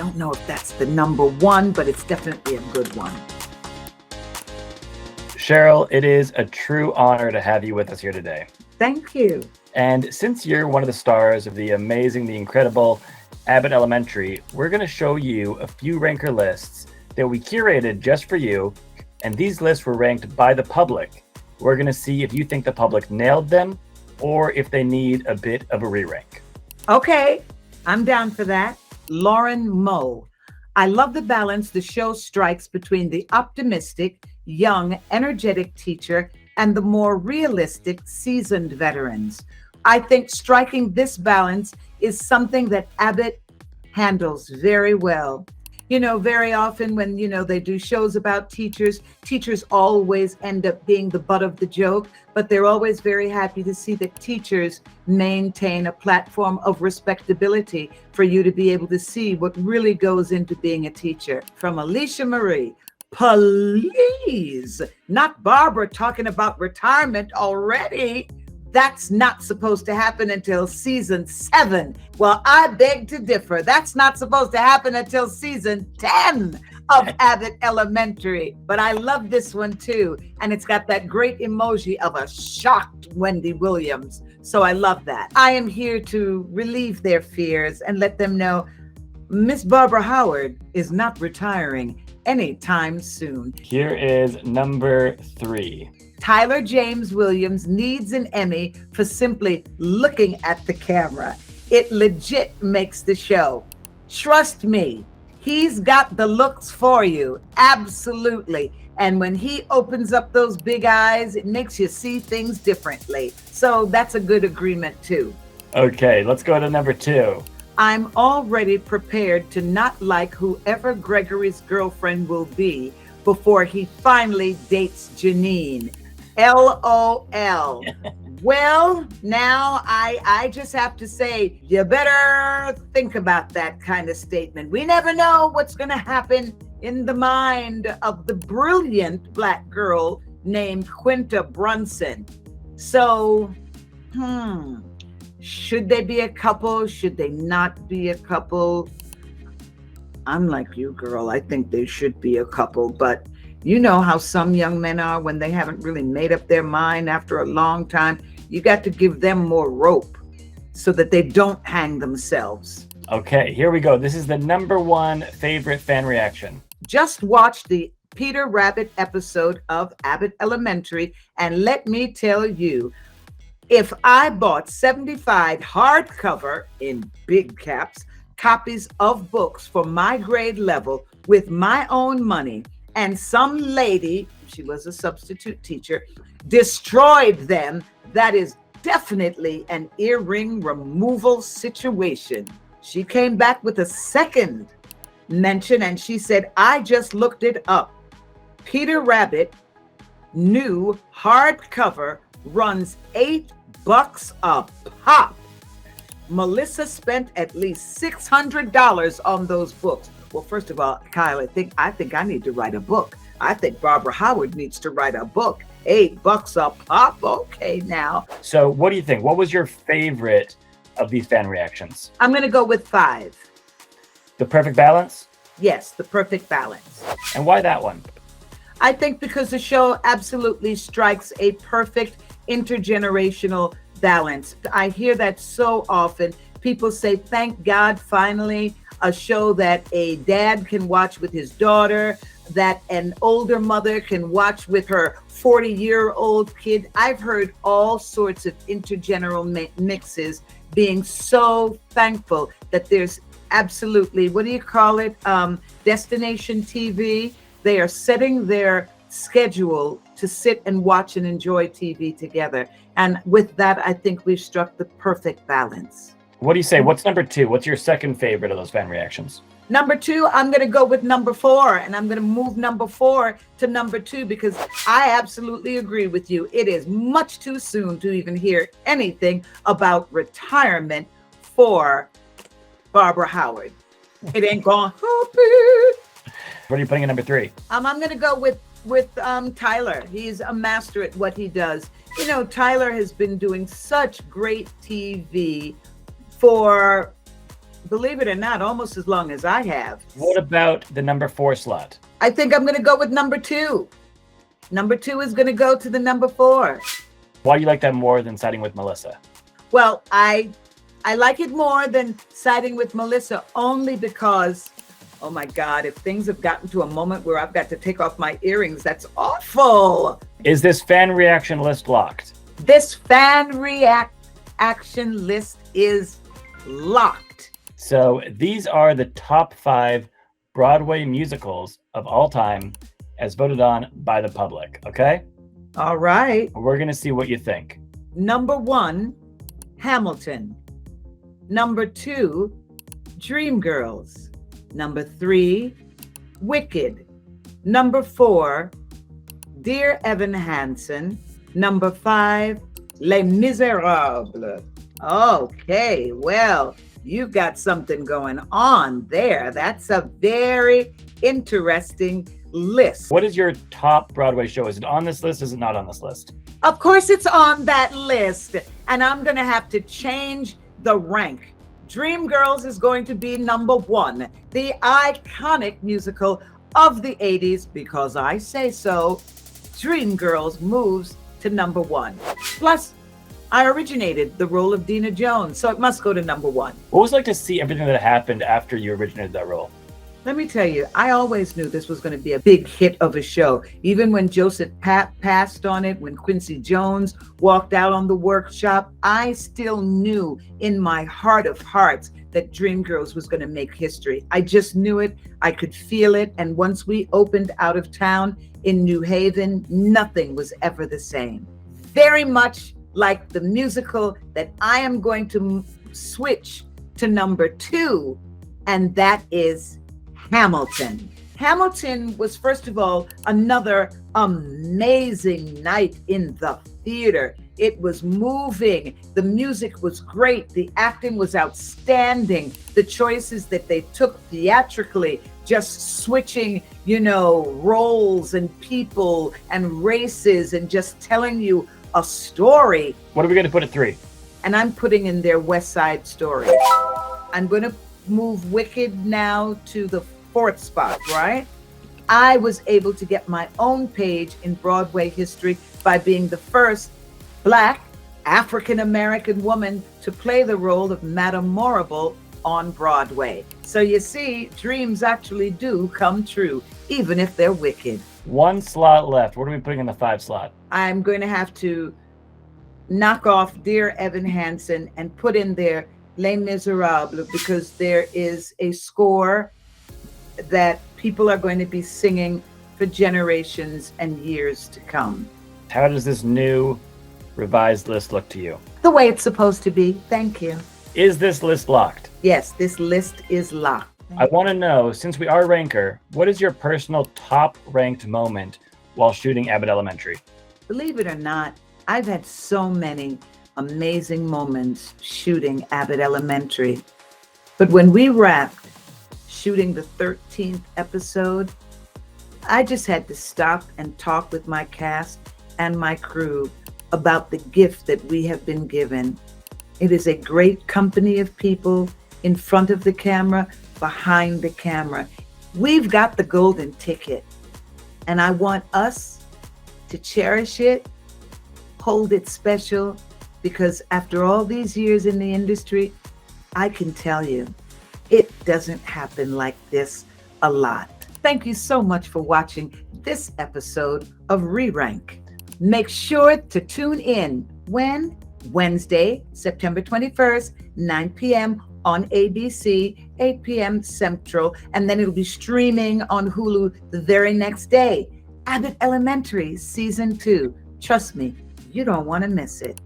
don't know if that's the number one, but it's definitely a good one. Sheryl, it is a true honor to have you with us here today. Thank you. And since you're one of the stars of the amazing, the incredible Abbott Elementary, we're going to show you a few ranker lists that we curated just for you. And these lists were ranked by the public. We're going to see if you think the public nailed them or if they need a bit of a re-rank. Okay, I'm down for that. Lauren Moe. I love the balance the show strikes between the optimistic, young, energetic teacher and the more realistic, seasoned veterans. I think striking this balance is something that Abbott handles very well. Very often when, they do shows about teachers always end up being the butt of the joke, but they're always very happy to see that teachers maintain a platform of respectability for you to be able to see what really goes into being a teacher. From Alicia Marie, please, not Barbara talking about retirement already. That's not supposed to happen until season 7. Well, I beg to differ. That's not supposed to happen until season 10 of Abbott Elementary. But I love this one too. And it's got that great emoji of a shocked Wendy Williams. So I love that. I am here to relieve their fears and let them know Miss Barbara Howard is not retiring anytime soon. Here is number 3. Tyler James Williams needs an Emmy for simply looking at the camera. It legit makes the show. Trust me, he's got the looks for you. Absolutely. And when he opens up those big eyes, it makes you see things differently. So that's a good agreement too. Okay, let's go to number 2. I'm already prepared to not like whoever Gregory's girlfriend will be before he finally dates Janine. LOL. Well, now I just have to say, you better think about that kind of statement. We never know what's going to happen in the mind of the brilliant Black girl named Quinta Brunson. So, should they be a couple? Should they not be a couple? I'm like you, girl. I think they should be a couple, but you know how some young men are when they haven't really made up their mind after a long time. You got to give them more rope so that they don't hang themselves. Okay, here we go. This is the number 1 favorite fan reaction. Just watched the Peter Rabbit episode of Abbott Elementary, and let me tell you, if I bought 75 hardcover, in big caps, copies of books for my grade level with my own money, and some lady, she was a substitute teacher, destroyed them, that is definitely an earring removal situation. She came back with a second mention and she said, I just looked it up. Peter Rabbit, new hardcover, runs $8 a pop. Melissa spent at least $600 on those books. Well, first of all, Kyle, I think I need to write a book. I think Barbara Howard needs to write a book. $8 a pop. Okay, now. So what do you think? What was your favorite of these fan reactions? I'm going to go with 5. The perfect balance? Yes, the perfect balance. And why that one? I think because the show absolutely strikes a perfect intergenerational balance. I hear that so often. People say, thank God, finally, a show that a dad can watch with his daughter, that an older mother can watch with her 40-year-old kid. I've heard all sorts of intergenerational mixes, being so thankful that there's absolutely, what do you call it? Destination TV. They are setting their schedule to sit and watch and enjoy TV together. And with that, I think we've struck the perfect balance. What do you say? What's number 2? What's your second favorite of those fan reactions? Number 2, I'm going to go with number 4, and I'm going to move number 4 to number 2 because I absolutely agree with you. It is much too soon to even hear anything about retirement for Barbara Howard. It ain't gonna happen. What are you putting in number 3? I'm going to go with Tyler. He's a master at what he does. You know, Tyler has been doing such great TV for Believe it or not, almost as long as I have. What about the number 4 slot? I think I'm going to go with number 2. Number 2 is going to go to the number 4. Why do you like that more than siding with Melissa? Well, I like it more than siding with Melissa only because, oh my God, if things have gotten to a moment where I've got to take off my earrings, that's awful. Is this fan reaction list locked? This fan reaction list is locked. So these are the top 5 Broadway musicals of all time as voted on by the public, okay? All right. We're going to see what you think. Number 1, Hamilton. Number 2, Dreamgirls. Number 3, Wicked. Number 4, Dear Evan Hansen. Number 5, Les Miserables. Okay, well, you've got something going on there. That's a very interesting list. What is your top Broadway show? Is it on this list? Is it not on this list? Of course it's on that list, and I'm going to have to change the rank. Dreamgirls is going to be number 1, the iconic musical of the 80s, because I say so. Dreamgirls moves to number 1. Plus, I originated the role of Dina Jones, so it must go to number 1. What was it like to see everything that happened after you originated that role? Let me tell you, I always knew this was going to be a big hit of a show. Even when Joseph passed on it, when Quincy Jones walked out on the workshop, I still knew in my heart of hearts that Dreamgirls was going to make history. I just knew it. I could feel it. And once we opened out of town in New Haven, nothing was ever the same. Very much like the musical that I am going to switch to number 2, and that is Hamilton. Hamilton was, first of all, another amazing night in the theater. It was moving. The music was great. The acting was outstanding. The choices that they took theatrically, just switching, roles and people and races and just telling you a story. What are we going to put at 3? And I'm putting in their West Side Story. I'm going to move Wicked now to the 4th spot, right? I was able to get my own page in Broadway history by being the first Black African-American woman to play the role of Madame Morrible on Broadway. So you see, dreams actually do come true, even if they're wicked. 1 slot left. What are we putting in the 5 slot? I'm going to have to knock off Dear Evan Hansen and put in there Les Miserables, because there is a score that people are going to be singing for generations and years to come. How does this new revised list look to you? The way it's supposed to be. Thank you. Is this list locked? Yes, this list is locked. I want to know, since we are ranker, what is your personal top ranked moment while shooting Abbott Elementary? Believe it or not, I've had so many amazing moments shooting Abbott Elementary. But when we wrapped shooting the 13th episode, I just had to stop and talk with my cast and my crew about the gift that we have been given. It is a great company of people in front of the camera, behind the camera. We've got the golden ticket, and I want us to cherish it, hold it special, because after all these years in the industry, I can tell you, it doesn't happen like this a lot. Thank you so much for watching this episode of Re-Rank. Make sure to tune in when? Wednesday, September 21st, 9 p.m. on ABC, 8 p.m. Central, and then it'll be streaming on Hulu the very next day. Abbott Elementary Season 2. Trust me, you don't want to miss it.